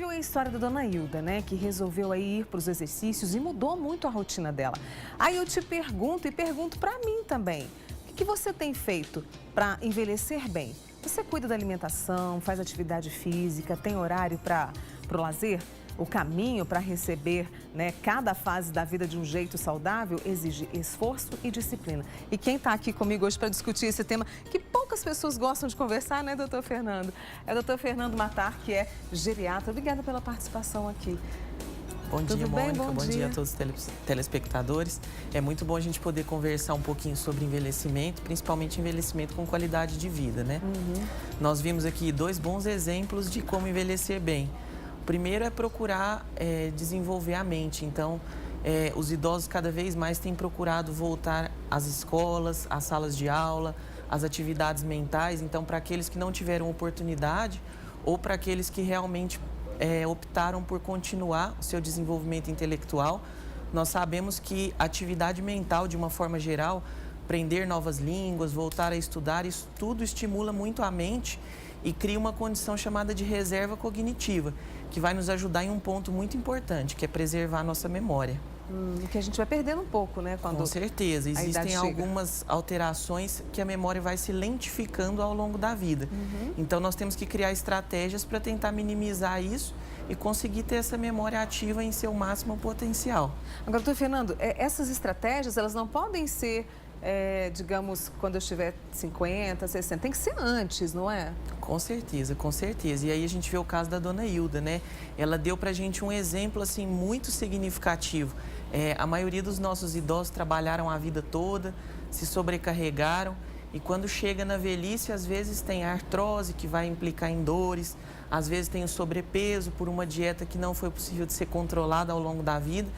viu a história da dona Hilda, né? Que resolveu aí ir para os exercícios e mudou muito a rotina dela. Aí eu te pergunto e pergunto para mim também. O que você tem feito para envelhecer bem? Você cuida da alimentação, faz atividade física, tem horário para o lazer? O caminho para receber, né, cada fase da vida de um jeito saudável exige esforço e disciplina. E quem está aqui comigo hoje para discutir esse tema, que poucas pessoas gostam de conversar, né, doutor Fernando? É o doutor Fernando Matar, que é geriatra. Obrigada pela participação aqui. Bom dia, Mônica. Bom dia a todos os telespectadores. É muito bom a gente poder conversar um pouquinho sobre envelhecimento, principalmente envelhecimento com qualidade de vida, né? Nós vimos aqui 2 bons exemplos de como envelhecer bem. O primeiro é procurar desenvolver a mente. Então, os idosos cada vez mais têm procurado voltar às escolas, às salas de aula, às atividades mentais. Então, para aqueles que não tiveram oportunidade ou para aqueles que realmente optaram por continuar o seu desenvolvimento intelectual, nós sabemos que a atividade mental, de uma forma geral, aprender novas línguas, voltar a estudar, isso tudo estimula muito a mente e cria uma condição chamada de reserva cognitiva, que vai nos ajudar em um ponto muito importante, que é preservar a nossa memória. Que a gente vai perdendo um pouco, né? Com certeza, existem algumas alterações que a memória vai se lentificando ao longo da vida. Então, nós temos que criar estratégias para tentar minimizar isso e conseguir ter essa memória ativa em seu máximo potencial. Agora, doutor Fernando, essas estratégias, elas não podem ser, digamos, quando eu estiver 50, 60, tem que ser antes, não é? Com certeza, com certeza. E aí a gente vê o caso da dona Hilda, né? Ela deu pra gente um exemplo, assim, muito significativo. A maioria dos nossos idosos trabalharam a vida toda, se sobrecarregaram e quando chega na velhice, às vezes tem artrose, que vai implicar em dores, às vezes tem o sobrepeso por uma dieta que não foi possível de ser controlada ao longo da vida.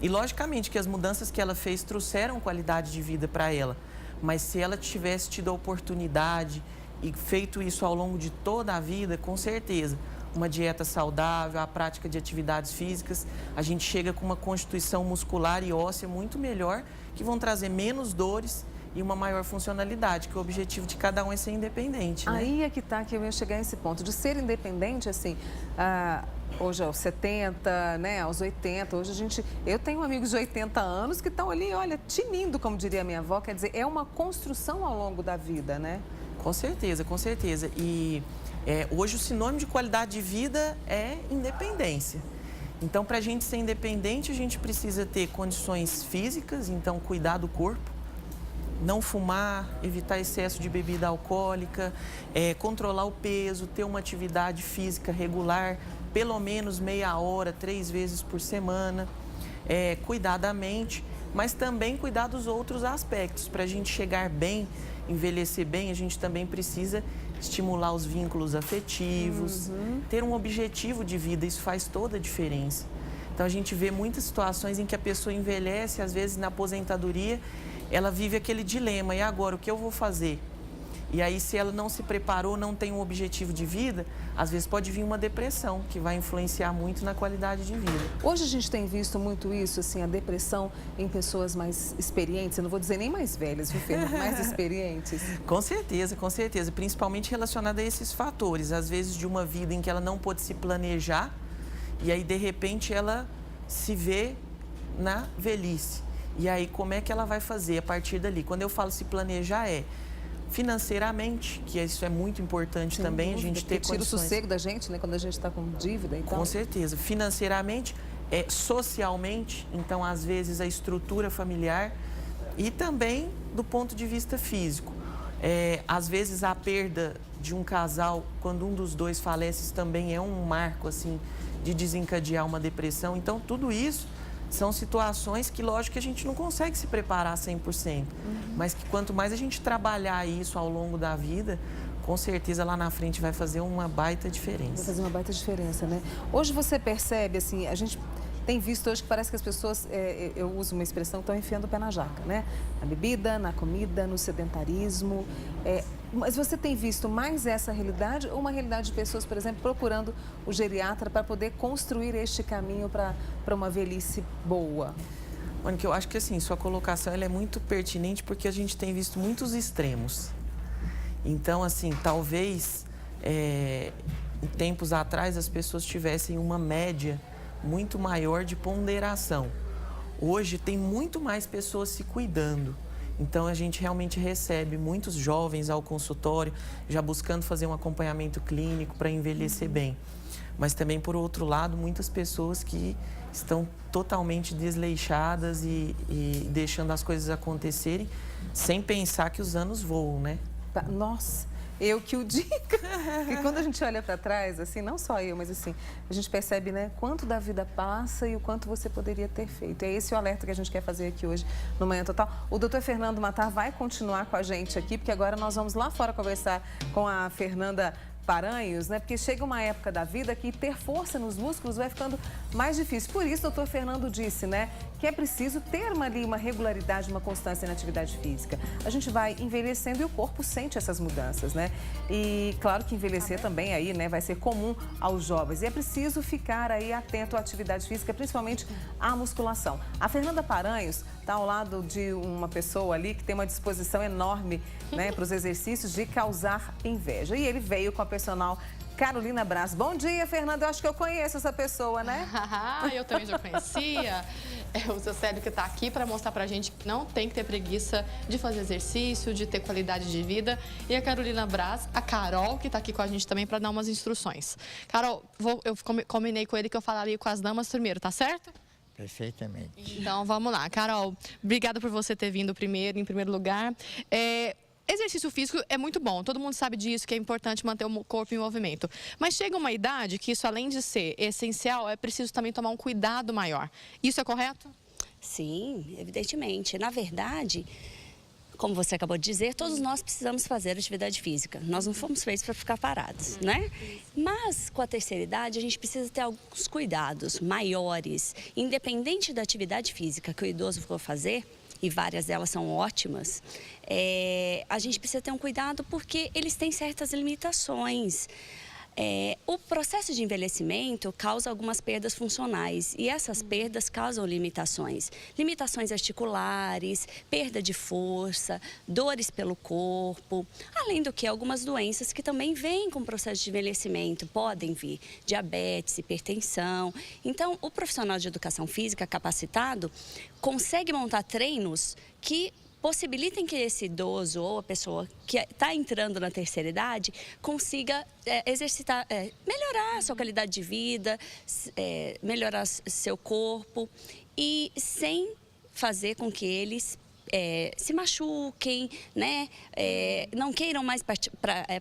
E, logicamente, que as mudanças que ela fez trouxeram qualidade de vida para ela. Mas se ela tivesse tido a oportunidade e feito isso ao longo de toda a vida, com certeza, uma dieta saudável, a prática de atividades físicas, a gente chega com uma constituição muscular e óssea muito melhor, que vão trazer menos dores e uma maior funcionalidade, que o objetivo de cada um é ser independente, né? Aí é que tá, que eu ia chegar a esse ponto, de ser independente, assim... Hoje aos 70, né, aos 80, hoje eu tenho amigos de 80 anos que estão ali, olha, tinindo, como diria a minha avó, quer dizer, é uma construção ao longo da vida, né? Com certeza, com certeza. E hoje o sinônimo de qualidade de vida é independência. Então, para a gente ser independente, a gente precisa ter condições físicas, então cuidar do corpo, não fumar, evitar excesso de bebida alcoólica, controlar o peso, ter uma atividade física regular, pelo menos meia hora, 3 vezes por semana, cuidar da mente, mas também cuidar dos outros aspectos. Para a gente chegar bem, envelhecer bem, a gente também precisa estimular os vínculos afetivos, ter um objetivo de vida, isso faz toda a diferença. Então, a gente vê muitas situações em que a pessoa envelhece, às vezes na aposentadoria, ela vive aquele dilema, e agora, o que eu vou fazer? E aí, se ela não se preparou, não tem um objetivo de vida, às vezes pode vir uma depressão, que vai influenciar muito na qualidade de vida. Hoje a gente tem visto muito isso, assim, a depressão em pessoas mais experientes, eu não vou dizer nem mais velhas, viu, Fernanda? Mais experientes. Com certeza, principalmente relacionada a esses fatores, às vezes de uma vida em que ela não pôde se planejar, e aí, de repente, ela se vê na velhice. E aí, como é que ela vai fazer a partir dali? Quando eu falo se planejar, financeiramente, que isso é muito importante também, a gente ter condições... Tira o sossego da gente, né? Quando a gente está com dívida e tal. Com certeza. Financeiramente, socialmente, então, às vezes, a estrutura familiar e também do ponto de vista físico. Às vezes, a perda de um casal, quando um dos dois falece, também é um marco, assim, de desencadear uma depressão. Então, tudo isso são situações que, lógico, que a gente não consegue se preparar 100%, mas que quanto mais a gente trabalhar isso ao longo da vida, com certeza lá na frente vai fazer uma baita diferença. Vai fazer uma baita diferença, né? Hoje você percebe, assim, a gente tem visto hoje que parece que as pessoas, eu uso uma expressão, estão enfiando o pé na jaca, né? Na bebida, na comida, no sedentarismo. Mas você tem visto mais essa realidade ou uma realidade de pessoas, por exemplo, procurando o geriatra para poder construir este caminho para uma velhice boa? Mônica, eu acho que assim, sua colocação ela é muito pertinente porque a gente tem visto muitos extremos. Então, assim, talvez em tempos atrás as pessoas tivessem uma média muito maior de ponderação. Hoje tem muito mais pessoas se cuidando. Então, a gente realmente recebe muitos jovens ao consultório, já buscando fazer um acompanhamento clínico para envelhecer bem. Mas também, por outro lado, muitas pessoas que estão totalmente desleixadas e deixando as coisas acontecerem sem pensar que os anos voam, né? Nossa, eu que o digo. E quando a gente olha para trás, assim, não só eu, mas assim, a gente percebe, né, quanto da vida passa e o quanto você poderia ter feito. É esse o alerta que a gente quer fazer aqui hoje no Manhã Total. O doutor Fernando Matar vai continuar com a gente aqui, porque agora nós vamos lá fora conversar com a Fernanda Paranhos, né? Porque chega uma época da vida que ter força nos músculos vai ficando mais difícil. Por isso, o doutor Fernando disse, né, que é preciso ter uma regularidade, uma constância na atividade física. A gente vai envelhecendo e o corpo sente essas mudanças, né? E claro que envelhecer também aí, né, vai ser comum aos jovens. E é preciso ficar aí atento à atividade física, principalmente à musculação. A Fernanda Paranhos está ao lado de uma pessoa ali que tem uma disposição enorme, né, para os exercícios de causar inveja. E ele veio com a personal Carolina Braz. Bom dia, Fernanda. Eu acho que eu conheço essa pessoa, né? Eu também já conhecia. É o seu Célio que está aqui para mostrar para a gente que não tem que ter preguiça de fazer exercício, de ter qualidade de vida. E a Carolina Braz, a Carol, que está aqui com a gente também para dar umas instruções. Carol, eu combinei com ele que eu falaria com as damas primeiro, tá certo? Perfeitamente. Então, vamos lá. Carol, obrigada por você ter vindo em primeiro lugar. Exercício físico é muito bom, todo mundo sabe disso, que é importante manter o corpo em movimento. Mas chega uma idade que isso, além de ser essencial, é preciso também tomar um cuidado maior. Isso é correto? Sim, evidentemente. Na verdade, como você acabou de dizer, todos nós precisamos fazer atividade física. Nós não fomos feitos para ficar parados, né? Mas com a terceira idade, a gente precisa ter alguns cuidados maiores. Independente da atividade física que o idoso for fazer, e várias delas são ótimas, a gente precisa ter um cuidado porque eles têm certas limitações. O processo de envelhecimento causa algumas perdas funcionais e essas perdas causam limitações. Limitações articulares, perda de força, dores pelo corpo, além do que algumas doenças que também vêm com o processo de envelhecimento, podem vir, diabetes, hipertensão. Então, o profissional de educação física capacitado consegue montar treinos que possibilitem que esse idoso ou a pessoa que está entrando na terceira idade consiga exercitar, melhorar a sua qualidade de vida, melhorar seu corpo e sem fazer com que eles se machuquem, né? Não queiram mais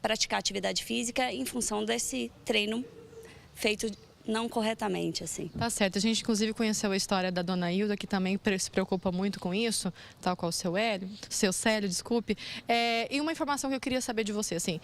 praticar atividade física em função desse treino feito não corretamente, assim. Tá certo. A gente, inclusive, conheceu a história da dona Hilda, que também se preocupa muito com isso, tal qual o seu Célio, desculpe. E uma informação que eu queria saber de você, assim,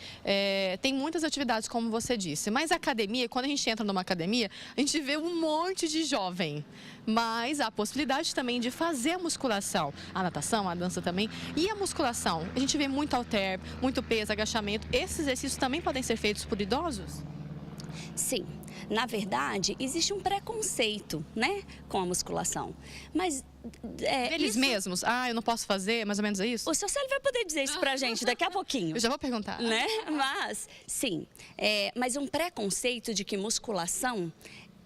tem muitas atividades, como você disse, mas a academia, quando a gente entra numa academia, a gente vê um monte de jovem, mas há a possibilidade também de fazer a musculação, a natação, a dança também, e a musculação. A gente vê muito halter, muito peso, agachamento. Esses exercícios também podem ser feitos por idosos? Sim. Na verdade, existe um preconceito, né, com a musculação. Mas eles mesmos? Eu não posso fazer, mais ou menos é isso? O seu Célio vai poder dizer isso pra gente daqui a pouquinho. Eu já vou perguntar. Né? Mas, sim, mas um preconceito de que musculação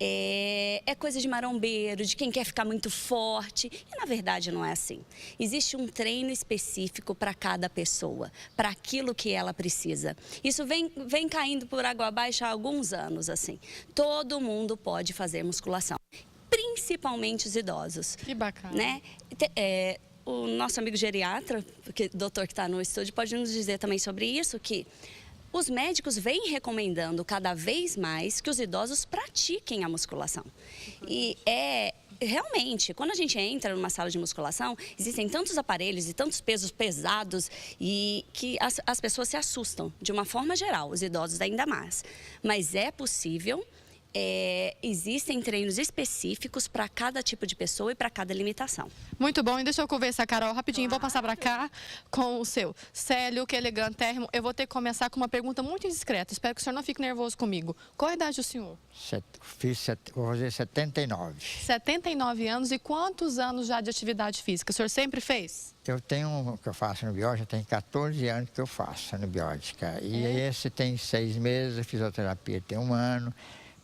é coisa de marombeiro, de quem quer ficar muito forte. E, na verdade, não é assim. Existe um treino específico para cada pessoa, para aquilo que ela precisa. Isso vem caindo por água abaixo há alguns anos, assim. Todo mundo pode fazer musculação, principalmente os idosos. Que bacana. Né? O nosso amigo geriatra, o doutor que está no estúdio, pode nos dizer também sobre isso, que os médicos vêm recomendando cada vez mais que os idosos pratiquem a musculação. E realmente, quando a gente entra numa sala de musculação, existem tantos aparelhos e tantos pesos pesados e que as pessoas se assustam, de uma forma geral, os idosos ainda mais. Mas é possível existem treinos específicos para cada tipo de pessoa e para cada limitação. Muito bom, e deixa eu conversar, Carol, rapidinho. Vou passar para cá com o seu Célio, que é elegantérrimo. Eu vou ter que começar com uma pergunta muito indiscreta. Espero que o senhor não fique nervoso comigo. Qual a idade do senhor? Vou fazer 79. 79 anos. E quantos anos já de atividade física? O senhor sempre fez? Eu tenho que eu faço no biótica, tem 14 anos que eu faço no biótica. E esse tem 6 meses, a fisioterapia tem 1 ano.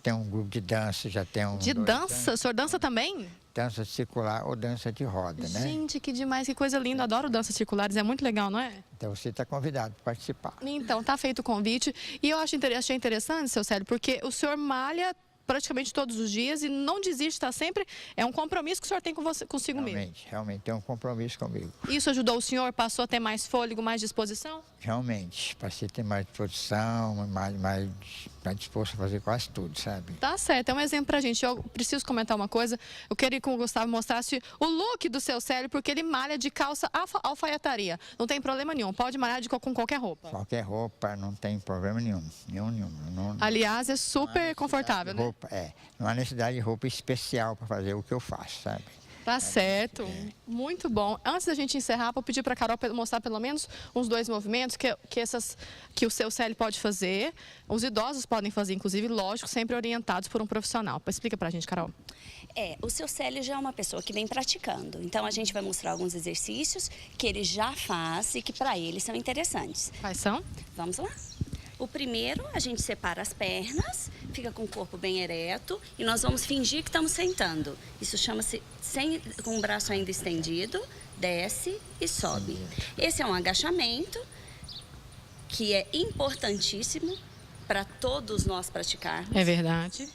Tem um grupo de dança, já tem De dança? O senhor dança também? Dança circular ou dança de roda, né? Gente, que demais, que coisa linda. Adoro danças circulares, é muito legal, não é? Então você está convidado para participar. Então, tá feito o convite. E eu achei interessante, seu Célio, porque o senhor malha praticamente todos os dias e não desiste, está sempre... É um compromisso que o senhor tem com você, consigo mesmo. Realmente tem um compromisso comigo. Isso ajudou o senhor? Passou a ter mais fôlego, mais disposição? Realmente, passei a ter mais disposição, mais disposto a fazer quase tudo, sabe? Tá certo, é um exemplo pra gente. Eu preciso comentar uma coisa. Eu queria que o Gustavo mostrasse o look do seu Célio, porque ele malha de calça alfaiataria. Não tem problema nenhum, pode malhar com qualquer roupa. Qualquer roupa, não tem problema nenhum. Não, Aliás, é super confortável, né? Não há necessidade de roupa especial para fazer o que eu faço, sabe? Tá certo, muito bom. Antes da gente encerrar, vou pedir para a Carol mostrar pelo menos uns 2 movimentos que o seu Célio pode fazer. Os idosos podem fazer, inclusive, lógico, sempre orientados por um profissional. Explica para a gente, Carol. O seu Célio já é uma pessoa que vem praticando. Então, a gente vai mostrar alguns exercícios que ele já faz e que para ele são interessantes. Quais são? Vamos lá. O primeiro, a gente separa as pernas, fica com o corpo bem ereto e nós vamos fingir que estamos sentando. Isso chama-se com o braço ainda estendido, desce e sobe. Esse é um agachamento que é importantíssimo para todos nós praticarmos. É verdade.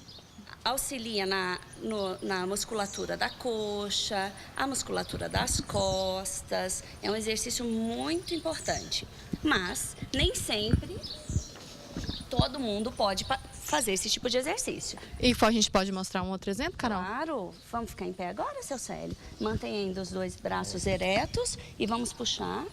Auxilia na musculatura da coxa, a musculatura das costas. É um exercício muito importante, mas nem sempre todo mundo pode fazer esse tipo de exercício. E a gente pode mostrar um outro exemplo, Carol? Claro. Vamos ficar em pé agora, seu Célio. Mantenha ainda os 2 braços eretos e vamos puxar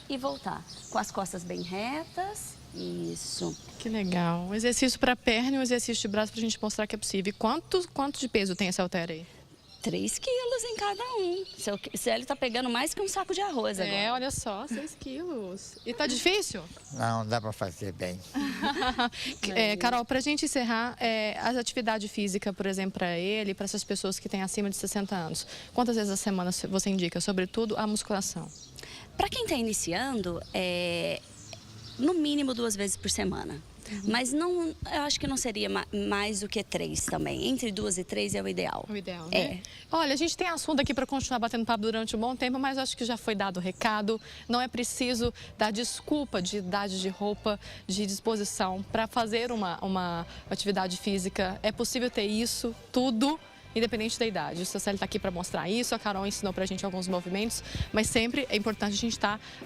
e voltar. Com as costas bem retas. Isso. Que legal. Um exercício para perna e um exercício de braço para a gente mostrar que é possível. E quanto de peso tem esse halter aí? 3 quilos em cada um. Seu Célio está pegando mais que um saco de arroz agora. Olha só, 6 quilos. E tá difícil? Não, dá para fazer bem. Carol, para a gente encerrar, a atividade física, por exemplo, para ele, para essas pessoas que têm acima de 60 anos, quantas vezes a semana você indica? Sobretudo a musculação. Para quem está iniciando, no mínimo 2 vezes por semana. Mas não, eu acho que não seria mais do que 3 também. Entre 2 e 3 é o ideal. O ideal, né? Olha, a gente tem assunto aqui para continuar batendo papo durante um bom tempo, mas acho que já foi dado o recado. Não é preciso dar desculpa de idade de roupa, de disposição para fazer uma atividade física. É possível ter isso, tudo, independente da idade. O seu Célio está aqui para mostrar isso, a Carol ensinou para a gente alguns movimentos, mas sempre é importante a gente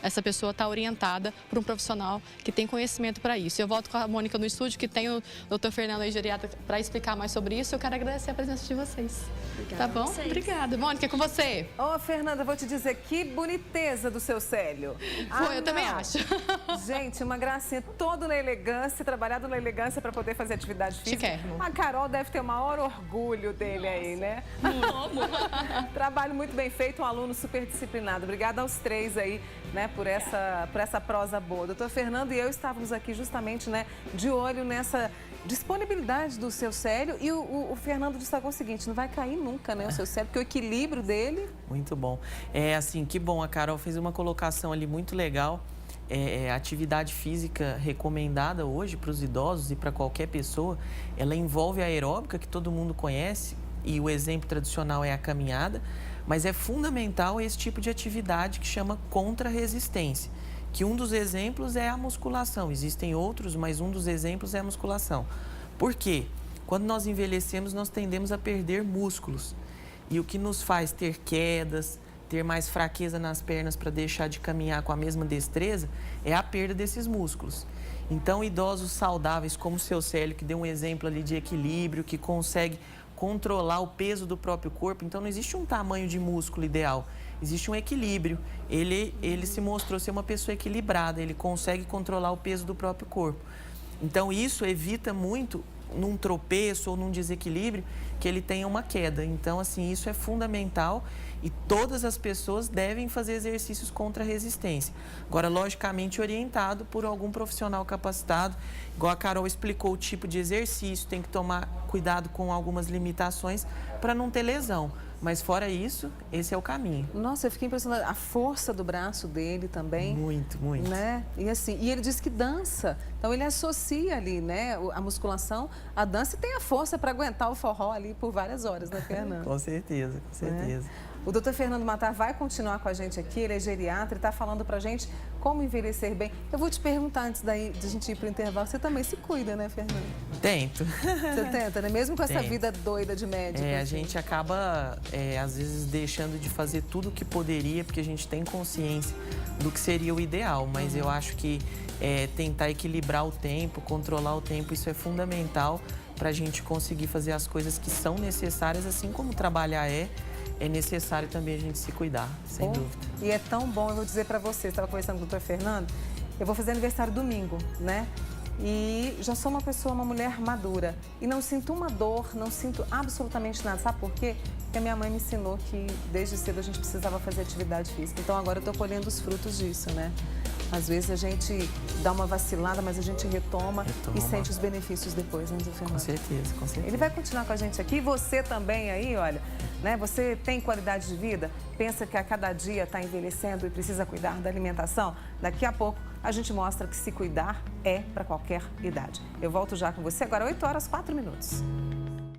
essa pessoa estar orientada por um profissional que tem conhecimento para isso. Eu volto com a Mônica no estúdio, que tem o Dr. Fernando aí, geriatra, para explicar mais sobre isso. Eu quero agradecer a presença de vocês. Obrigada. Tá bom? Obrigada. Mônica, é com você. Fernanda, eu vou te dizer, que boniteza do seu Célio. Eu também acho. Gente, uma gracinha, todo na elegância, trabalhado na elegância para poder fazer atividade física. Chiquérrimo. A Carol deve ter o maior orgulho dele aí, né? Trabalho muito bem feito, um aluno super disciplinado. Obrigada aos 3 aí, né, por essa prosa boa. Doutor Fernando e eu estávamos aqui justamente, né, de olho nessa disponibilidade do seu Célio e o Fernando destacou o seguinte, não vai cair nunca, né, o seu Célio, porque o equilíbrio dele... Muito bom. Que bom, a Carol fez uma colocação ali muito legal. A atividade física recomendada hoje para os idosos e para qualquer pessoa, ela envolve a aeróbica, que todo mundo conhece, e o exemplo tradicional é a caminhada, mas é fundamental esse tipo de atividade que chama contra-resistência, que um dos exemplos é a musculação. Existem outros, mas um dos exemplos é a musculação. Por quê? Quando nós envelhecemos, nós tendemos a perder músculos. E o que nos faz ter quedas, ter mais fraqueza nas pernas para deixar de caminhar com a mesma destreza, é a perda desses músculos. Então, idosos saudáveis como o seu Célio, que deu um exemplo ali de equilíbrio, que consegue controlar o peso do próprio corpo. Então, não existe um tamanho de músculo ideal, existe um equilíbrio. Ele se mostrou ser uma pessoa equilibrada, ele consegue controlar o peso do próprio corpo. Então, isso evita muito num tropeço ou num desequilíbrio, que ele tenha uma queda. Então, assim, isso é fundamental e todas as pessoas devem fazer exercícios contra a resistência. Agora, logicamente, orientado por algum profissional capacitado. Igual a Carol explicou o tipo de exercício, tem que tomar cuidado com algumas limitações para não ter lesão. Mas fora isso, esse é o caminho. Nossa, eu fiquei impressionada. A força do braço dele também. Muito, muito. Né? E assim, e ele diz que dança. Então ele associa ali, né, a musculação, a dança e tem a força para aguentar o forró ali por várias horas, né, Fernando? Com certeza, com certeza. O doutor Fernando Matar vai continuar com a gente aqui, ele é geriatra e está falando pra gente como envelhecer bem. Eu vou te perguntar antes de a gente ir para o intervalo, você também se cuida, né, Fernando? Tento. Você tenta, né? Mesmo com essa vida doida de médico. A gente acaba, às vezes, deixando de fazer tudo o que poderia, porque a gente tem consciência do que seria o ideal. Mas eu acho que tentar equilibrar o tempo, controlar o tempo, isso é fundamental para a gente conseguir fazer as coisas que são necessárias, assim como trabalhar é necessário também a gente se cuidar, sem dúvida. E é tão bom, eu vou dizer para você, estava conversando com o doutor Fernando, eu vou fazer aniversário domingo, né? E já sou uma mulher madura. E não sinto uma dor, não sinto absolutamente nada. Sabe por quê? Porque a minha mãe me ensinou que desde cedo a gente precisava fazer atividade física. Então agora eu estou colhendo os frutos disso, né? Às vezes a gente dá uma vacilada, mas a gente retoma e sente os benefícios depois, né, doutor Fernando? Com certeza, com certeza. Ele vai continuar com a gente aqui. E você também aí, olha, né? Você tem qualidade de vida? Pensa que a cada dia está envelhecendo e precisa cuidar da alimentação? Daqui a pouco a gente mostra que se cuidar é para qualquer idade. Eu volto já com você agora, 8 horas, 4 minutos.